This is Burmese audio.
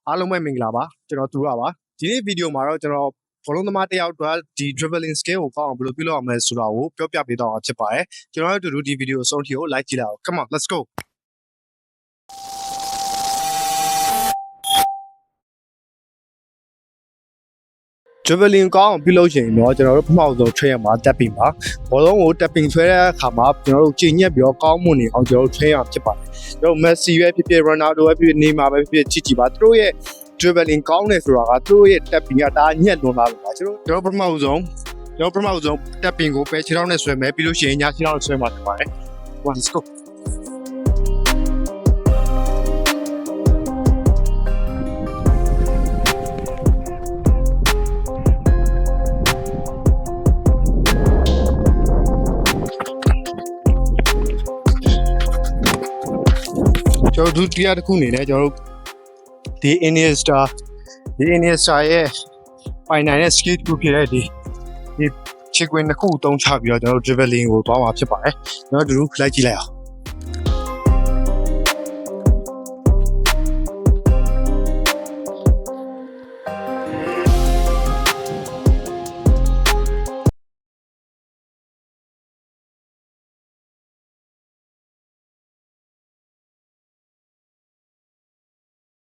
အားလုံးပဲမင်္ဂလာပါကျွန်တော်သူရပါဒီနေ့ဗီဒီယိုမှာတော့ကျွန်တော်ဘောလုံးသမားတစ်ယောက်အတွက်ဒီ dribbling skill ကိုကောင်းအောင်ဘယ်လိုပြုလုပ်အောင်လဲဆိုတာကိုပြောပြပေးတော့မှာဖြစ်ပါတယ်ကျွန်တော်တို့ဒီဗီဒီယိုအဆုံးထိကို like ကြည့်လိုက်အောင် come on let's go dribbling ကောင်းအောင်ပြုလုပ်ချင်တော့ကျွန်တော်တို့ပထမဆုံး train ရမှာ tapping ပါဘောလုံးကို tapping ဆွဲတဲ့အခါမှာကျွန်တော်တို့ကြည်ညက်ပြီးတော့ကောင်းမွန်နေအောင်ကျွန်တော်တို့ train ရဖြစ်ပါတယ်ကျွန်တော် Messi ပဲဖြစ်ဖြစ် Ronaldo ပဲဖြစ်ဖြစ် Neymar ပဲဖြစ်ဖြစ်ကြည့်ပါသူတို့ရဲ့ dribbling ကောင်းတယ်ဆိုတာကသူတို့ရဲ့ tapping ကဒါညက်လွန်လာလို့ပါကျွန်တော်ပထမဆုံး tapping ကိုပဲခြေထောက်နဲ့ဆွဲမယ်ပြီးလို့ရှိရင်ညာခြေထောက်နဲ့ဆွဲမှာဖြစ်ပါတယ် let's goကျွန်တော်ဒုတိယတစ်ခုအနေနဲ့ကျွန်တော်တို့ဒီ Iniesta ရဲ့ပိုင်နိုင်တဲ့ skill တစ်ခုဖြစ်တဲ့ဒီချစ်ကွင်းတစ်ခုသုံးချပြီးတော့ကျွန်တော်တို့ dribbling ကိုသွားမှာဖြစ်ပါတယ်ကျွန်တော်တို့လိုက်ကြည့်လိုက်အောင်